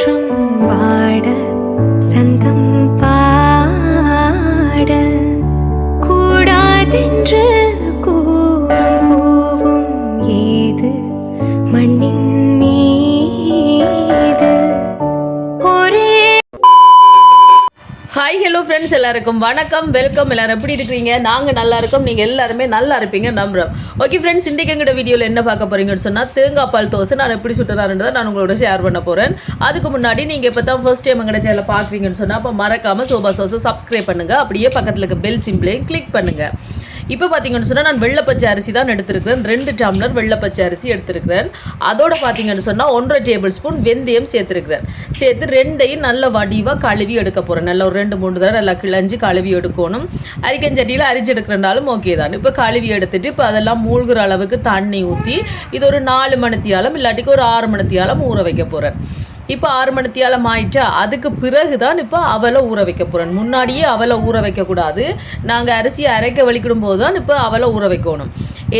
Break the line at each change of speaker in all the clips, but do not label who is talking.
காற்றும் வாட சந்தம் பாட கூடாதென்று கூறும் பூவும் ஏது மண்ணின் மீது ஒரே.
ஹாய் ஹலோ ஃப்ரெண்ட்ஸ், எல்லாருக்கும் வணக்கம், வெல்கம். எல்லாரும் எப்படி இருக்கிறீங்க? நாங்கள் நல்லா இருக்கோம், நீங்கள் எல்லாருமே நல்லா இருப்பீங்க நம்புகிறோம். ஓகே ஃப்ரெண்ட்ஸ், இன்றைக்கி எங்களோட வீடியோவில் என்ன பார்க்க போகிறீங்கன்னு சொன்னால் தேங்காய் பால் தோசை நான் எப்படி சுட்டுறாருன்றதை நான் உங்களோட ஷேர் பண்ண போகிறேன். அதுக்கு முன்னாடி நீங்கள் இப்போ தான் ஃபர்ஸ்ட் டைம் எங்களோட சேனலை பார்க்குறீங்கன்னு சொன்னால் அப்போ மறக்காமல் சோபா சோஸை சப்ஸ்கிரைப் பண்ணுங்கள். அப்படியே பக்கத்தில் இருக்க பெல் சிம்பிளையும் கிளிக் பண்ணுங்கள். இப்போ பார்த்தீங்கன்னு சொன்னால் நான் வெள்ளைப்பச்சை அரிசி தான் எடுத்துருக்கிறேன். 2 டம்ளர் வெள்ளைப்பச்சை அரிசி எடுத்துருக்கிறேன். அதோட பார்த்தீங்கன்னு சொன்னால் 1.5 டேபிள் ஸ்பூன் வெந்தயம் சேர்த்துருக்கிறேன். சேர்த்து ரெண்டையும் நல்ல வடிவாக கழுவி எடுக்க போகிறேன். நல்லா ஒரு 2-3 தடவை நல்லா கிளஞ்சி கழுவி எடுக்கணும். அரிக்கஞ்சட்டியில் அரிச்சு எடுக்கிறனாலும் ஓகே தான். இப்போ கழுவி எடுத்துட்டு இப்போ அதெல்லாம் மூழ்கிற அளவுக்கு தண்ணி ஊற்றி இது ஒரு 4 மணித்தியாலம் இல்லாட்டிக்கு ஒரு 6 மணித்தியாலம் ஊற வைக்க போகிறேன். இப்போ 6 மணித்தியாலம் ஆயிட்டா அதுக்கு பிறகு தான் இப்போ அவலை ஊற வைக்க போகிறேன். முன்னாடியே அவலை ஊற வைக்கக்கூடாது. நாங்கள் அரிசியை அரைக்க வலிக்கிடும் போது தான் இப்போ அவலை ஊற வைக்கணும்.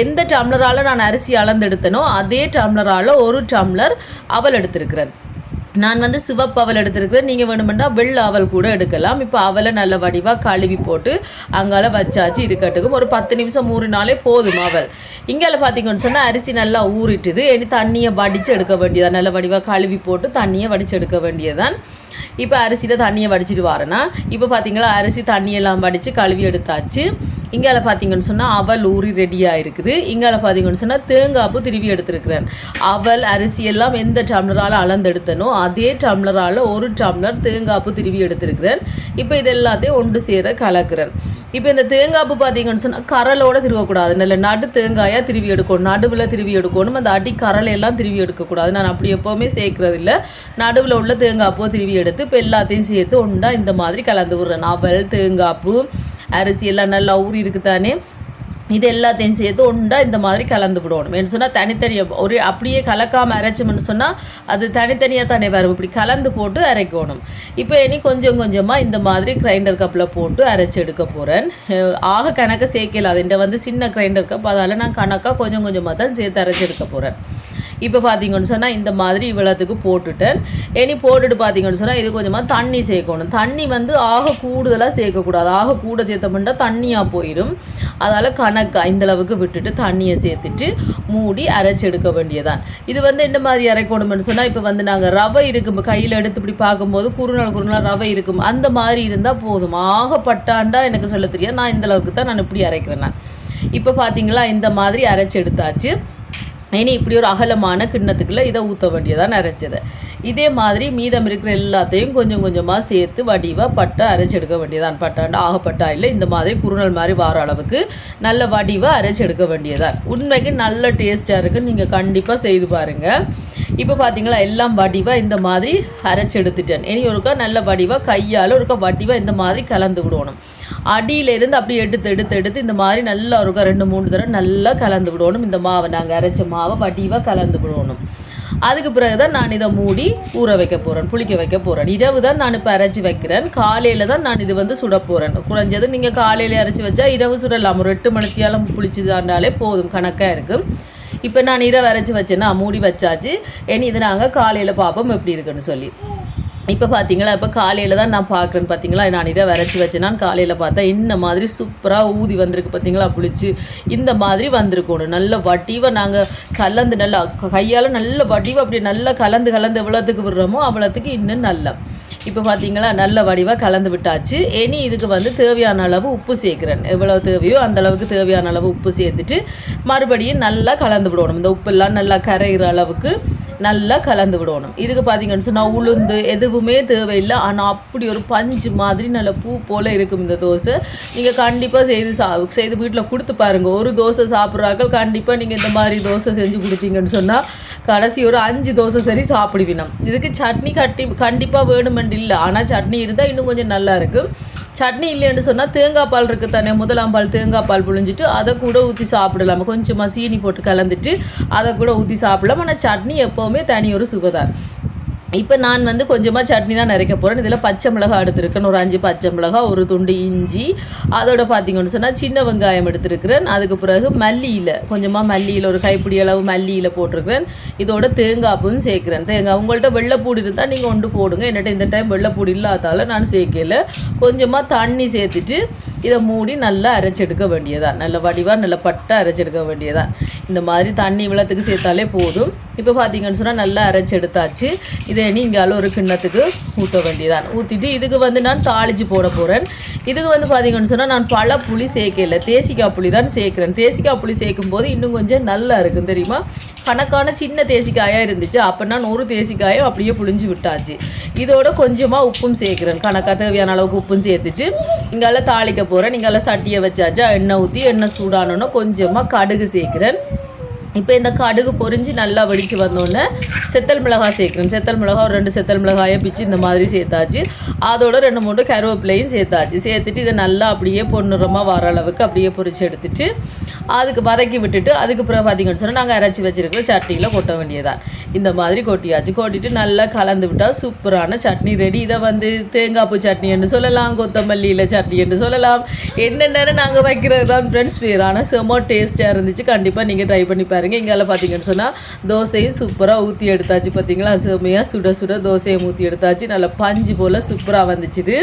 எந்த டம்ளரால் நான் அரிசி அளந்தெடுத்தனோ அதே டம்ளரால் 1 டம்ளர் அவல் எடுத்திருக்கிறேன். நான் வந்து சிவப்பு அவல் எடுத்துருக்கிறேன். நீங்கள் வேணுமெண்டா வெள்ளை அவல் கூட எடுக்கலாம். இப்போ அவலை நல்ல வடிவாக கழுவி போட்டு அங்கால வச்சாச்சு இருக்கட்டுக்கும். ஒரு 10 நிமிஷம் ஊறினாலே போதும் அவல். இங்கால பார்த்தீங்கன்னு சொன்னால் அரிசி நல்லா ஊறிட்டுது. இனி தண்ணியை வடித்து எடுக்க வேண்டியதான். நல்ல வடிவாக கழுவி போட்டு தண்ணியை வடித்து எடுக்க வேண்டியதான். இப்போ அரிசியில் தண்ணியை வடிச்சிட்டு வரேன்னா இப்போ பார்த்தீங்களா அரிசி தண்ணியெல்லாம் வடித்து கழுவி எடுத்தாச்சு. இங்கால பார்த்தீங்கன்னு சொன்னால் அவல் ஊறி ரெடியாக இருக்குது. இங்கால பார்த்தீங்கன்னு சொன்னால் தேங்காய்ப்பு திருவி எடுத்துருக்கிறேன். அவல் அரிசி எல்லாம் எந்த டம்ளரால் அளந்தெடுத்தனோ அதே டம்ளரால் 1 டம்ளர் தேங்காய்ப்பு திருவி எடுத்துருக்கிறேன். இப்போ இது எல்லாத்தையும் ஒன்று சேர கலக்கிறேன். இப்போ இந்த தேங்காய்ப்பு பார்த்தீங்கன்னு சொன்னால் கரலோடு திருவக்கூடாது. நல்ல நடு தேங்காயாக திருவி எடுக்கணும். நடுவில் திருவி எடுக்கணும். அந்த அடி கரலையெல்லாம் திருவி எடுக்கக்கூடாது. நான் அப்படி எப்போவுமே சேர்க்கறது இல்லை. நடுவில் உள்ள தேங்காய்ப்போ திருவி எடுத்து இப்போ எல்லாத்தையும் சேர்த்து ஒன்றா இந்த மாதிரி கலந்து விடுறேன். அவல் தேங்காய்ப்பு அரிசி எல்லாம் நல்லா ஊறி இருக்குதானே, இது எல்லாத்தையும் சேர்த்து ஒன்றா இந்த மாதிரி கலந்து விடணும். என்ன சொன்னால் தனித்தனியாக ஒரு அப்படியே கலக்காமல் அரைச்சோம்னு சொன்னால் அது தனித்தனியாக தானே வரும். இப்படி கலந்து போட்டு அரைக்கணும். இப்போ இனி கொஞ்சம் கொஞ்சமாக இந்த மாதிரி கிரைண்டர் கப்பில் போட்டு அரைச்சி எடுக்க போகிறேன். ஆக கணக்காக சேர்க்கல. அது வந்து சின்ன கிரைண்டர் கப், அதால் நான் கணக்காக கொஞ்சம் கொஞ்சமாக தான் சேர்த்து அரைச்சி எடுக்க போகிறேன். இப்போ பார்த்தீங்கன்னு சொன்னால் இந்த மாதிரி இவ்வளோத்துக்கு போட்டுட்டேன். இனி போட்டுட்டு பார்த்தீங்கன்னு சொன்னால் இது கொஞ்சமாக தண்ணி சேர்க்கணும். தண்ணி வந்து ஆக கூடுதலாக சேர்க்கக்கூடாது. ஆக கூட சேர்த்தோம்னா தண்ணியாக போயிடும். அதால் கணக்காக இந்தளவுக்கு விட்டுட்டு தண்ணியை சேர்த்துட்டு மூடி அரைச்சி எடுக்க வேண்டியதான். இது வந்து இந்த மாதிரி அரைக்கணும்னு சொன்னால் இப்போ வந்து நாங்கள் ரவை இருக்கும் கையில் எடுத்து இப்படி பார்க்கும்போது குறுநாள் ரவை இருக்கும். அந்த மாதிரி இருந்தால் போதும். ஆக பட்டாண்டா எனக்கு சொல்ல தெரியாது. நான் இந்தளவுக்கு தான் நான் இப்படி அரைக்கிறேன். இப்போ பார்த்தீங்களா இந்த மாதிரி அரைச்சி எடுத்தாச்சு. இனி இப்படி ஒரு அகலமான கிண்ணத்துக்குள்ளே இதை ஊற்ற வேண்டியதான் அரைச்சது. இதே மாதிரி மீதம் இருக்கிற எல்லாத்தையும் கொஞ்சம் கொஞ்சமாக சேர்த்து வடிவாக பட்டை அரைச்சி எடுக்க வேண்டியதான். பட்டாண்டா ஆகப்பட்டா இல்லை, இந்த மாதிரி குறுநல் மாதிரி வார அளவுக்கு நல்ல வடிவாக அரைச்சி எடுக்க வேண்டியதான். உண்மைக்கு நல்ல டேஸ்ட்டாக இருக்குது. நீங்கள் கண்டிப்பாக செய்து பாருங்கள். இப்போ பார்த்தீங்களா எல்லாம் வடிவாக இந்த மாதிரி அரைச்சி எடுத்துட்டேன். இனி ஒருக்கா நல்ல வடிவாக கையால் ஒருக்கா வடிவாக இந்த மாதிரி கலந்து விடணும். அடியிலேருந்து அப்படியே எடுத்து இந்த மாதிரி நல்லா ஒருக்கா 2-3 தடவை நல்லா கலந்து விடணும். இந்த மாவை நாங்கள் அரைச்ச மாவை வடிவாக கலந்து விடணும். அதுக்கு பிறகு தான் நான் இதை மூடி ஊற வைக்க போகிறேன், புளிக்க வைக்க போகிறேன். இரவு தான் நான் இப்போ அரைச்சி வைக்கிறேன். காலையில் தான் நான் இது வந்து சுட போகிறேன். குறைஞ்சது நீங்கள் காலையில் அரைச்சி வச்சா இரவு சுடலாம். ஒரு 8 மணித்தியாலம் புளிச்சுதாண்டாலே போதும், கணக்காக இருக்கும். இப்போ நான் இரவு அரைச்சி வச்சேன்னா மூடி வச்சாச்சு. இனி இது நாங்கள் காலையில் பார்ப்போம் எப்படி இருக்குன்னு சொல்லி. இப்போ பார்த்தீங்களா இப்போ காலையில் தான் நான் பார்க்குறேன். பார்த்தீங்களா நான் இதை வரைச்சி வச்சேன்னா காலையில் பார்த்தா இந்த மாதிரி சூப்பராக ஊதி வந்திருக்கு. பார்த்தீங்களா புளிச்சு இந்த மாதிரி வந்திருக்கணும். நல்ல வடிவாக நாங்கள் கலந்து நல்லா கையால் நல்ல வடிவாக அப்படி நல்லா கலந்து எவ்வளோத்துக்கு விடுறோமோ அவ்வளோத்துக்கு இன்னும் நல்லா. இப்போ பார்த்தீங்களா நல்ல வடிவாக கலந்து விட்டாச்சு. இனி இதுக்கு வந்து தேவையான அளவு உப்பு சேர்க்குறேன். எவ்வளோ தேவையோ அந்த அளவுக்கு தேவையான அளவு உப்பு சேர்த்துட்டு மறுபடியும் நல்லா கலந்து விடணும். இந்த உப்பெல்லாம் நல்லா கரைகிற அளவுக்கு நல்லா கலந்து விடணும். இதுக்கு பார்த்தீங்கன்னு சொன்னால் உளுந்து எதுவுமே தேவையில்லை. ஆனால் அப்படி ஒரு பஞ்சு மாதிரி நல்ல பூ போல் இருக்கும் இந்த தோசை. நீங்கள் கண்டிப்பாக செய்து வீட்டில் கொடுத்து பாருங்கள். ஒரு தோசை சாப்பிட்றாக்கள் கண்டிப்பாக நீங்கள் இந்த மாதிரி தோசை செஞ்சு கொடுத்தீங்கன்னு சொன்னால் கடைசி ஒரு 5 தோசை சரி சாப்பிடுவினோம். இதுக்கு சட்னி கண்டிப்பாக வேணுமென்று இல்லை. ஆனால் சட்னி இருந்தால் இன்னும் கொஞ்சம் நல்லா இருக்கும். சட்னி இல்லைன்னு சொன்னால் தேங்காய் பால் இருக்குது தானே, முதலாம் பால் தேங்காய் பால் புழிஞ்சிட்டு அதை கூட ஊற்றி சாப்பிடலாம். கொஞ்சமாக சீனி போட்டு கலந்துட்டு அதை கூட ஊற்றி சாப்பிடலாம். ஆனால் சட்னி எப்போவுமே தனி ஒரு சுவைதான். இப்போ நான் வந்து கொஞ்சமாக சட்னி தான் நிறைக்க போகிறேன். இதில் பச்சை மிளகாய் எடுத்துருக்கேன், ஒரு 5 பச்சை மிளகாய், ஒரு துண்டு இஞ்சி, அதோட பார்த்தீங்கன்னு சொன்னால் சின்ன வெங்காயம் எடுத்துருக்கிறேன். அதுக்கு பிறகு மல்லியில் கொஞ்சமாக மல்லியில் ஒரு கைப்பிடி அளவு மல்லியில் போட்டிருக்கிறேன். இதோட தேங்காய்ப்பும் சேர்க்குறேன். தேங்காய் உங்கள்கிட்ட வெள்ளைப்பூடி இருந்தால் நீங்கள் ஒன்று போடுங்க. என்னட்ட இந்த டைம் வெள்ளைப்பூடி இல்லாதால நான் சேர்க்கல. கொஞ்சமாக தண்ணி சேர்த்துட்டு இதை மூடி நல்லா அரைச்செடுக்க வேண்டியதான். நல்ல வடிவாக நல்ல பட்டை அரைச்செடுக்க வேண்டியதான். இந்த மாதிரி தண்ணி இவ்வளோத்துக்கு சேர்த்தாலே போதும். இப்போ பார்த்தீங்கன்னு சொன்னால் நல்லா அரைச்செடுத்தாச்சு. இதை நீங்கள் ஒரு கிண்ணத்துக்கு ஊற்ற வேண்டியதான். ஊற்றிட்டு இதுக்கு வந்து நான் தாளித்து போட போகிறேன். இதுக்கு வந்து பார்த்தீங்கன்னு சொன்னால் நான் பல புளி சேர்க்கல, தேசிக்காய் புளி தான் சேர்க்குறேன். தேசிக்காய் புளி சேர்க்கும் போது இன்னும் கொஞ்சம் நல்லா இருக்கும் தெரியுமா. கணக்கான சின்ன தேசிக்காயாக இருந்துச்சு. அப்போ நான் ஒரு தேசிக்காயை அப்படியே புளிஞ்சு விட்டாச்சு. இதோட கொஞ்சமாக உப்பும் சேர்க்குறேன். கணக்காக தேவையான அளவுக்கு உப்பும் சேர்த்துட்டு இங்கால தாளிக்க போகிறேன். இங்கால சட்டியை வச்சாச்சா எண்ணெய் ஊற்றி எண்ணெய் சூடானோன்னா கொஞ்சமாக கடுகு சேர்க்குறேன். இப்போ இந்த கடுகு பொரிஞ்சு நல்லா வெடித்து வந்தோடனே செத்தல் மிளகாய் சேர்க்குறேன். செத்தல் மிளகாய் ஒரு 2 செத்தல் மிளகாயை பிச்சு இந்த மாதிரி சேர்த்தாச்சு. அதோட 2-3 கருவேப்பிலையும் சேர்த்தாச்சு. சேர்த்துட்டு இதை நல்லா அப்படியே பொன்னிறமாக வர அளவுக்கு அப்படியே பொரிச்சு எடுத்துட்டு அதுக்கு வதக்கி விட்டுட்டு அதுக்கு பிறகு பார்த்தீங்கன்னு சொன்னால் நாங்கள் அரைச்சி வச்சுருக்கிற சட்னியில் கொட்ட வேண்டியதான். இந்த மாதிரி கொட்டியாச்சு. கொட்டிட்டு நல்லா கலந்து விட்டால் சூப்பரான சட்னி ரெடி. இதை வந்து தேங்காய்ப்பூ சட்னி என்று சொல்லலாம், கொத்தமல்லியில் சட்னி என்று சொல்லலாம். என்னென்னு நாங்கள் வைக்கிறது தான் ஃப்ரெண்ட்ஸ் பேர். ஆனால் செம்ம டேஸ்ட்டாக இருந்துச்சு. கண்டிப்பாக நீங்கள் ட்ரை பண்ணி பாருங்கள். இங்கே பார்த்தீங்கன்னு சொன்னால் தோசையும் சூப்பராக ஊற்றி எடுத்தாச்சு. பார்த்தீங்களா, செம்மையாக சுட சுட தோசையை ஊற்றி எடுத்தாச்சு. நல்லா பஞ்சு போல் சூப்பராக வந்துச்சுது.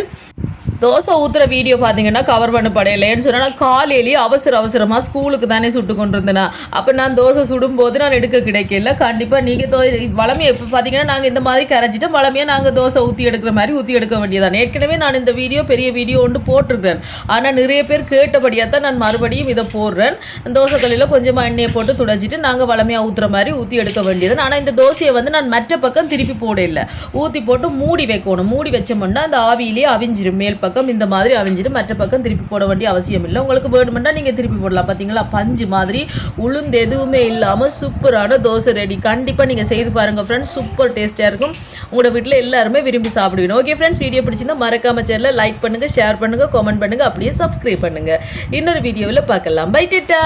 தோசை ஊற்றுற வீடியோ பார்த்தீங்கன்னா கவர் பண்ண படையலைன்னு சொன்னால் காலையிலேயே அவசரமாக ஸ்கூலுக்கு தானே சுட்டு கொண்டு இருந்தேன்னா. அப்போ நான் தோசை சுடும்போது நான் எடுக்க கிடைக்கல. கண்டிப்பாக நீங்கள் வளமையாக இப்போ பார்த்தீங்கன்னா நாங்கள் இந்த மாதிரி கரைச்சிட்டு வளமையாக நாங்கள் தோசை ஊற்றி எடுக்கிற மாதிரி ஊற்றி எடுக்க வேண்டியதான். ஏற்கனவே நான் இந்த வீடியோ பெரிய வீடியோ ஒன்று போட்டிருக்கிறேன். ஆனால் நிறைய பேர் கேட்டபடியாக தான் நான் மறுபடியும் இதை போடுறேன். தோசை கல்லில் கொஞ்சமாக எண்ணெயை போட்டு துடைச்சிட்டு நாங்கள் வளமையாக ஊற்றுற மாதிரி ஊற்றி எடுக்க வேண்டியது. ஆனால் இந்த தோசையை வந்து நான் மற்ற பக்கம் திருப்பி போட இல்லை, ஊற்றி போட்டு மூடி வைக்கணும். மூடி வச்சோம்னா அந்த ஆவியிலே அவிஞ்சிரும். மேல் பக்கம் இந்த மாதிரி அவிஞ்சிட்டு மற்ற பக்கம் திருப்பி போட வேண்டிய அவசியம் இல்லை. உங்களுக்கு வேணுமெண்டா நீங்கள் திருப்பி போடலாம். பார்த்தீங்களா, பஞ்சு மாதிரி உளுந்து எதுவுமே இல்லாமல் சூப்பரான தோசை ரெடி. கண்டிப்பாக நீங்கள் செய்து பாருங்கள் ஃப்ரெண்ட்ஸ். சூப்பர் டேஸ்ட்டாக இருக்கும். உங்களோட வீட்டில் எல்லாருமே விரும்பி சாப்பிடுவீங்க. ஓகே ஃப்ரெண்ட்ஸ், வீடியோ பிடிச்சிருந்தா மறக்காம சேனலை லைக் பண்ணுங்கள், ஷேர் பண்ணுங்கள், கமெண்ட் பண்ணுங்கள், அப்படியே சப்ஸ்கிரைப் பண்ணுங்கள். இன்னொரு வீடியோவில் பார்க்கலாம். பை டாடா.